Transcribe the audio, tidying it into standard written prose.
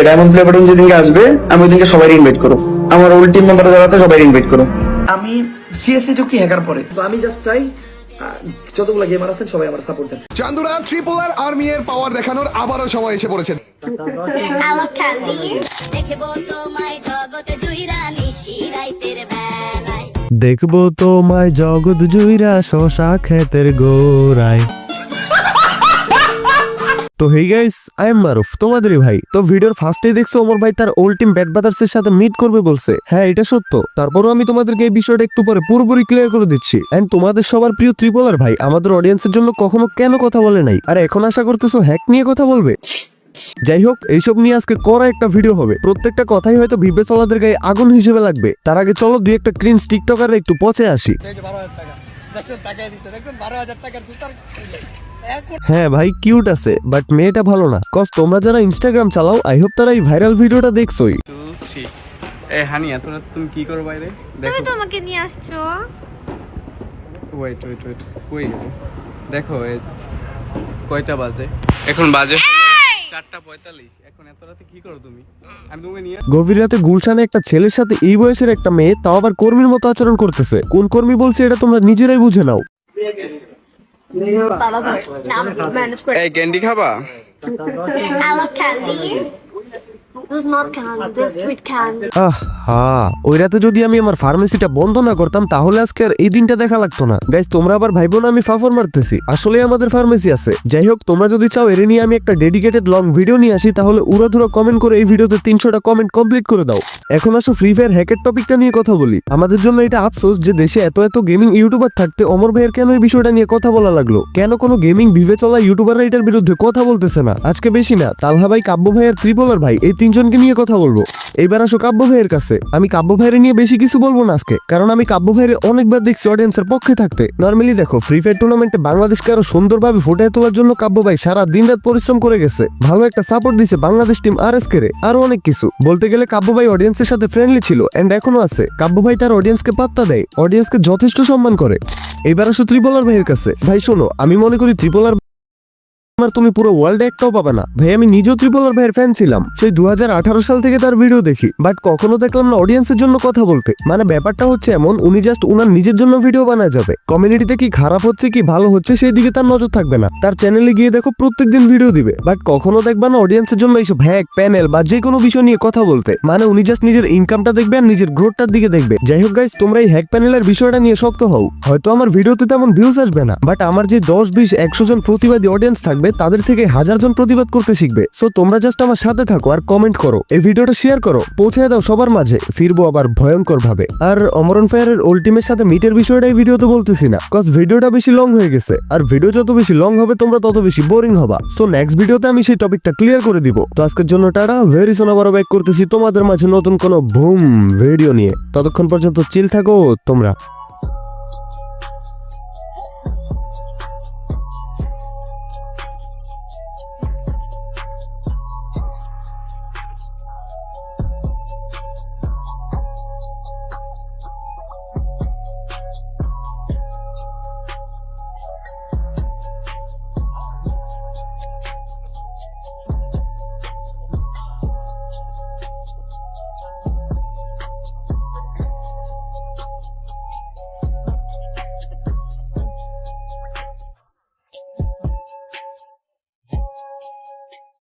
Diamond play button যেদিনকে আসবে আমি ওইদিনকে সবাই ইনভাইট করো, আমার ওল্ড টিম মেম্বার যারা আছে সবাই ইনভাইট করো। আমি সিএসসি ঢুকি হ্যাকার পরে, তো আমি জাস্ট চাই যতগুলো গেমার আছেন সবাই আমার সাপোর্ট দেন। চান্দুরা ট্রিপলার আর্মি এর পাওয়ার দেখানোর আবারও সময় এসে পড়েছে। দেখবো তোমায় জগৎ জুইরা শশা ক্ষেতের গোড়ায়। তো হেই গাইস, আই এম মারুফ, তোমাদেরই ভাই। তো ভিডিওর ফার্স্টেই দেখছো ওমর ভাই তার ওল্ড টিম ব্যাড ব্রাদার্স এর সাথে মিট করবে বলছে। হ্যাঁ, এটা সত্য। তারপরও আমি তোমাদেরকে এই বিষয়টা একটু পরে পুরোপুরি ক্লিয়ার করে দিচ্ছি। এন্ড তোমাদের সবার প্রিয় ত্রিপলার ভাই আমাদের অডিয়েন্সের জন্য কখনো কেন কথা বলে নাই, আর এখন আশা করতেছো হ্যাক নিয়ে কথা বলবে। যাই হোক, এইসব নিয়ে আজকে করা একটা ভিডিও হবে। প্রত্যেকটা কথাই হয়তো ভিভে চলাদের গায়ে আগুন হিসেবে লাগবে। তার আগে চলো দুই একটা ক্রিঞ্জ টিকটকার একটু পচে আসি। হ্যাঁ ভাই, কিউট আছে, বাট মেয়েটা ভালো না। কজ তোমরা যারা ইনস্টাগ্রাম চালাও, আই হোপ তারা এই ভাইরাল ভিডিওটা দেখছোই। এ হানিয়া, তুমি কি করো বাইরে? তুমি তো আমাকে নিয়ে আসছো। ওয়েট কই গেল? দেখো কয়টা বাজে? এখন বাজে 4:45। এখন এত রাতে কি করো তুমি? আমি তোমাকে নিয়ে গভীর রাতে গুলশানে একটা ছেলের সাথে এই বয়সের একটা মেয়ে, তাও আবার কর্মীর মতো আচরণ করতেছে। কোন কর্মী বলছে এটা তোমরা নিজেরাই বুঝে নাও। বাবা নাম ম্যানেজ করে। এই ক্যান্ডি খাবা? I love candy. This is not candy, this is sweet candy. ওই রাতে যদি আমি আমার ফার্মেসিটা বন্ধ না করতাম তাহলে আজকে আর এই দিনটা দেখা লাগতো না। গাইস, তোমরা আবার ভাইবো না আমি ফাফর মারতেছি, আসলে আমাদের ফার্মেসি আছে। যাই হোক, তোমরা যদি চাও এর নিয়ে আমি একটা ডেডিকেটেড লং ভিডিও নিয়ে আসি, তাহলে উড়াধুরা কমেন্ট করে এই ভিডিওতে 300টা কমেন্ট কমপ্লিট করে দাও। এখন আসো ফ্রি ফায়ার হ্যাকের টপিকটা নিয়ে কথা বলি। আমাদের জন্য এটা আফসোস যে দেশে এত গেমিং ইউটিউবার থাকতে অমর ভাইয়ের কেন এই বিষয়টা নিয়ে কথা বলা লাগলো। কেন কোনো গেমিং ভিভে চলা ইউটিউবাররা এটার বিরুদ্ধে কথা বলতেছে না? আজকে বেশি না, তালহা ভাই, কাব্য ভাই আর ত্রিপলার ভাই, এই তিনজনকে নিয়ে কথা বলবো। এইবার আসো কাব্য ভাইয়ের কাছে। আমি কাব্য ভাইয়ের নিয়ে বেশি কিছু বলবো না আজকে, কারণ আমি কাব্য ভাইয়ের অনেকবার দেখছি অডিয়েন্সের পক্ষে থাকতে। নর্মালি দেখো, ফ্রি ফায়ার টুর্নামেন্টে বাংলাদেশকে আরো সুন্দরভাবে ফুটিয়ে তোলার জন্য কাব্য ভাই সারা দিন রাত পরিশ্রম করে গেছে। ভালো একটা সাপোর্ট দিছে বাংলাদেশ টিম RSK রে, আরো অনেক কিছু। বলতে গেলে কাব্য ভাই অডিয়েন্সের সাথে ফ্রেন্ডলি ছিল, এন্ড এখনো আছে। কাব্য ভাই তার অডিয়েন্সকে পাত্তা দেয়, অডিয়েন্সকে যথেষ্ট সম্মান করে। এইবার আসো ত্রিপলার ভাইয়ের কাছে। ভাই শোনো, আমি মনে করি ত্রিপলার তুমি পুরো ওয়ার্ল্ডে একটাও পাবে না। ভাই আমি নিজেও ত্রিপলার ভাইয়ের ফ্যান ছিলাম, সেই 2018 সাল থেকে তার ভিডিও দেখি, বাট কখনো দেখলাম না অডিয়েন্সের জন্য কথা বলতে। মানে ব্যাপারটা হচ্ছে এমন, উনি জাস্ট উনার নিজের জন্য ভিডিও বানায় যাবে। কমিউনিটিতে কি খারাপ হচ্ছে কি ভালো হচ্ছে সেই দিকে তার নজর থাকবে না। তার চ্যানেলে গিয়ে দেখো প্রত্যেকদিন ভিডিও দিবে, বাট কখনো দেখবা না অডিয়েন্সের জন্য এইসব হ্যাক প্যানেল বা যে কোনো বিষয় নিয়ে কথা বলতে। মানে উনি জাস্ট নিজের ইনকামটা দেখবে আর নিজের গ্রোথটার দিকে দেখবে। যাই হোক গাইস, তোমরা এই হ্যাক প্যানেলের বিষয়টা নিয়ে শক্ত হও। হয়তো আমার ভিডিওতে তেমন ভিউজ আসবে না, বাট আমার যে 10, 20, 100 জন প্রতিবাদী অডিয়েন্স থাকবে, তাদের থেকে 1000 জন প্রতিবাদ করতে শিখবে। সো তোমরা জাস্ট আমার সাথে থাকো আর কমেন্ট করো, এই ভিডিওটা শেয়ার করো, পৌঁছে দাও সবার মাঝে। ফিরবো আবার ভয়ঙ্কর ভাবে। আর অমরন ফায়ারের ওল্টিমের সাথে মিটের বিষয়টা এই ভিডিওতে বলতেছি না, কজ ভিডিওটা বেশি লং হয়ে গেছে। আর ভিডিও যত বেশি লং হবে তোমরা তত বেশি বোরিং হবা। সো নেক্সট ভিডিওতে আমি সেই টপিকটা ক্লিয়ার করে দিব। তো আজকের জন্য টাটা, ভেরি সুন আবারও ব্যাক করতেছি তোমাদের মাঝে নতুন কোনো বুম ভিডিও নিয়ে। ততক্ষণ পর্যন্ত চিল থাকো তোমরা।